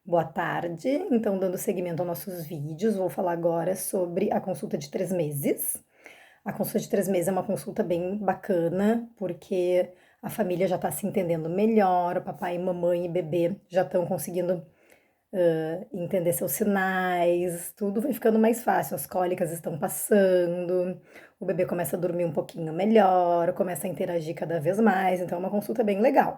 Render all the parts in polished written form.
Boa tarde. Então, dando seguimento aos nossos vídeos, vou falar agora sobre a consulta de 3 meses. A consulta de 3 meses é uma consulta bem bacana, porque a família já está se entendendo melhor, o papai, mamãe e bebê já estão conseguindo entender seus sinais, tudo vai ficando mais fácil, as cólicas estão passando, o bebê começa a dormir um pouquinho melhor, começa a interagir cada vez mais, então é uma consulta bem legal.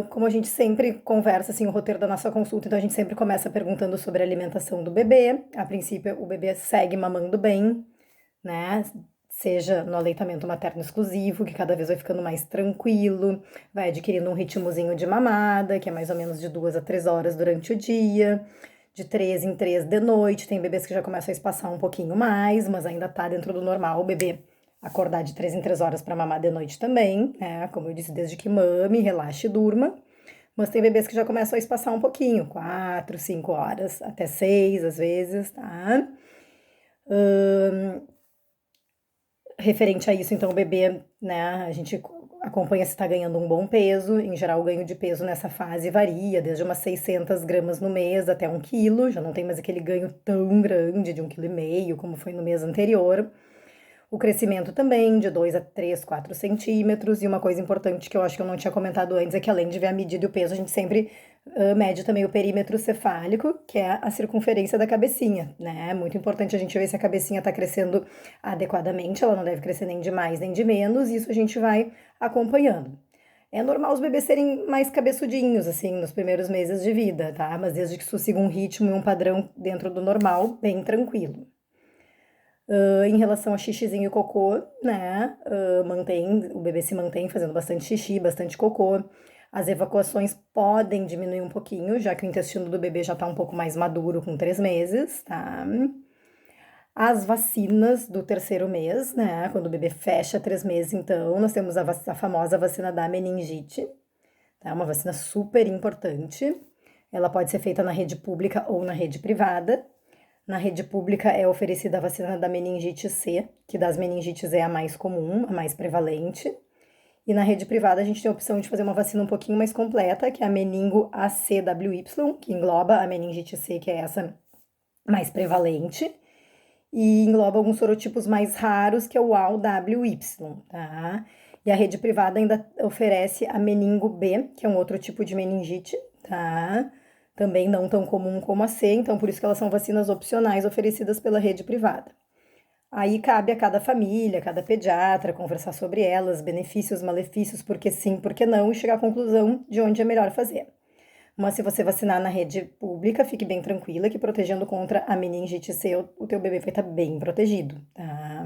Como a gente sempre conversa, assim, o roteiro da nossa consulta, então a gente sempre começa perguntando sobre a alimentação do bebê. A princípio, o bebê segue mamando bem, né? Seja no aleitamento materno exclusivo, que cada vez vai ficando mais tranquilo, vai adquirindo um ritmozinho de mamada, que é mais ou menos de 2 a 3 horas durante o dia, de 3 em 3 de noite. Tem bebês que já começam a espaçar um pouquinho mais, mas ainda tá dentro do normal o bebê acordar de 3 em 3 horas para mamar de noite também, né? Como eu disse, desde que mame, relaxe e durma. Mas tem bebês que já começam a espaçar um pouquinho, 4, 5 horas, até 6 às vezes, tá? Referente a isso, então, o bebê, né, a gente acompanha se está ganhando um bom peso. Em geral, o ganho de peso nessa fase varia, desde umas 600 gramas no mês até 1 quilo. Já não tem mais aquele ganho tão grande de 1,5 kg, como foi no mês anterior. O crescimento também, de 2 a 3, 4 centímetros. E uma coisa importante que eu acho que eu não tinha comentado antes é que, além de ver a medida e o peso, a gente sempre mede também o perímetro cefálico, que é a circunferência da cabecinha, né? É muito importante a gente ver se a cabecinha está crescendo adequadamente, ela não deve crescer nem de mais nem de menos, e isso a gente vai acompanhando. É normal os bebês serem mais cabeçudinhos, assim, nos primeiros meses de vida, tá? Mas desde que isso siga um ritmo e um padrão dentro do normal, bem tranquilo. Em relação a xixizinho e cocô, né? O bebê se mantém fazendo bastante xixi, bastante cocô. As evacuações podem diminuir um pouquinho, já que o intestino do bebê já tá um pouco mais maduro com 3 meses, tá? As vacinas do terceiro mês, né? Quando o bebê fecha 3 meses, então, nós temos a famosa vacina da meningite, tá? Uma vacina super importante. Ela pode ser feita na rede pública ou na rede privada. Na rede pública é oferecida a vacina da meningite C, que das meningites é a mais comum, a mais prevalente. E na rede privada a gente tem a opção de fazer uma vacina um pouquinho mais completa, que é a meningo ACWY, que engloba a meningite C, que é essa mais prevalente, e engloba alguns sorotipos mais raros, que é o AWY, tá? E a rede privada ainda oferece a meningo B, que é um outro tipo de meningite, tá? Também não tão comum como a C, então por isso que elas são vacinas opcionais oferecidas pela rede privada. Aí cabe a cada família, a cada pediatra conversar sobre elas, benefícios, malefícios, porque sim, porque não, e chegar à conclusão de onde é melhor fazer. Mas se você vacinar na rede pública, fique bem tranquila que protegendo contra a meningite C, o teu bebê vai estar bem protegido, tá?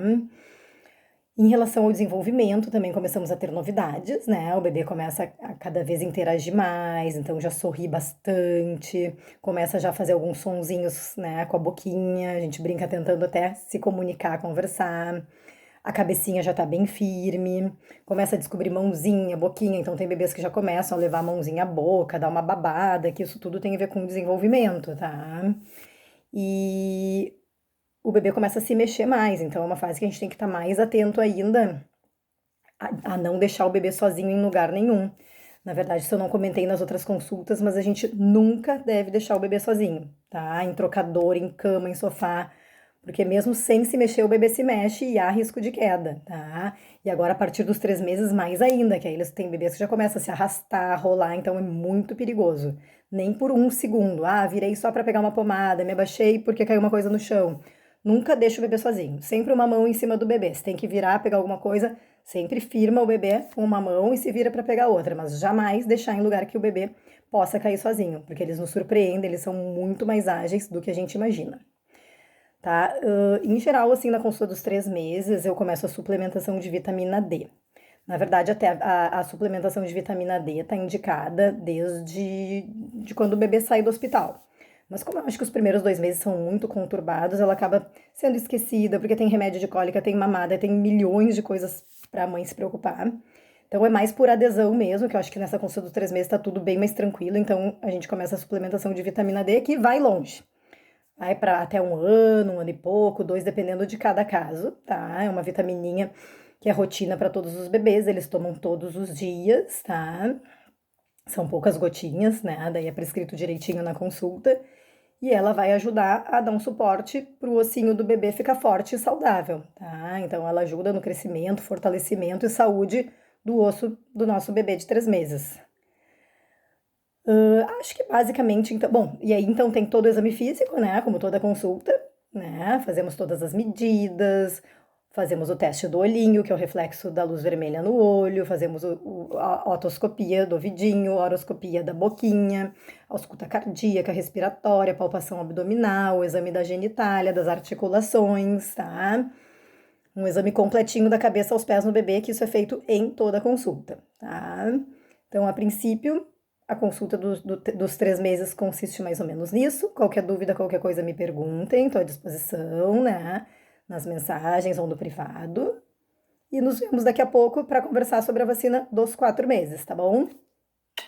Em relação ao desenvolvimento, também começamos a ter novidades, né? O bebê começa a cada vez interagir mais, então já sorri bastante, começa já a fazer alguns sonzinhos, né, com a boquinha, a gente brinca tentando até se comunicar, conversar. A cabecinha já tá bem firme, começa a descobrir mãozinha, boquinha, então tem bebês que já começam a levar a mãozinha à boca, dar uma babada, que isso tudo tem a ver com o desenvolvimento, tá? E o bebê começa a se mexer mais, então é uma fase que a gente tem que estar mais atento ainda a não deixar o bebê sozinho em lugar nenhum. Na verdade, isso eu não comentei nas outras consultas, mas a gente nunca deve deixar o bebê sozinho, tá? Em trocador, em cama, em sofá, porque mesmo sem se mexer, o bebê se mexe e há risco de queda, tá? E agora, a partir dos 3 meses, mais ainda, que aí eles têm bebês que já começam a se arrastar, a rolar, então é muito perigoso. Nem por 1 segundo. Ah, virei só para pegar uma pomada, me abaixei porque caiu uma coisa no chão. Nunca deixa o bebê sozinho. Sempre uma mão em cima do bebê. Se tem que virar, pegar alguma coisa, sempre firma o bebê com uma mão e se vira para pegar outra, mas jamais deixar em lugar que o bebê possa cair sozinho, porque eles nos surpreendem, eles são muito mais ágeis do que a gente imagina. Tá? Em geral, assim, na consulta dos 3 meses, eu começo a suplementação de vitamina D. Na verdade, até a suplementação de vitamina D está indicada desde quando o bebê sai do hospital. Mas como eu acho que os primeiros 2 meses são muito conturbados, ela acaba sendo esquecida, porque tem remédio de cólica, tem mamada, tem milhões de coisas para a mãe se preocupar. Então é mais por adesão mesmo, que eu acho que nessa consulta dos 3 meses está tudo bem mais tranquilo. Então a gente começa a suplementação de vitamina D, que vai longe. Vai para até 1 ano e pouco, 2, dependendo de cada caso, tá? É uma vitamininha que é rotina para todos os bebês, eles tomam todos os dias, tá? São poucas gotinhas, né? Daí é prescrito direitinho na consulta. E ela vai ajudar a dar um suporte para o ossinho do bebê ficar forte e saudável, tá? Então ela ajuda no crescimento, fortalecimento e saúde do osso do nosso bebê de 3 meses. Acho que basicamente, então, bom, e aí então tem todo o exame físico, né? Como toda consulta, né? Fazemos todas as medidas, fazemos o teste do olhinho, que é o reflexo da luz vermelha no olho, fazemos a otoscopia do ouvidinho, a horoscopia da boquinha, a ausculta cardíaca, respiratória, palpação abdominal, o exame da genitália, das articulações, tá? Um exame completinho da cabeça aos pés no bebê, que isso é feito em toda a consulta, tá? Então, a princípio, a consulta dos 3 meses consiste mais ou menos nisso. Qualquer dúvida, qualquer coisa, me perguntem, estou à disposição, né? Nas mensagens ou no privado. E nos vemos daqui a pouco para conversar sobre a vacina dos 4 meses, tá bom?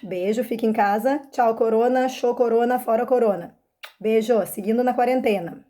Beijo, fique em casa. Tchau, corona, show corona, fora corona. Beijo, seguindo na quarentena.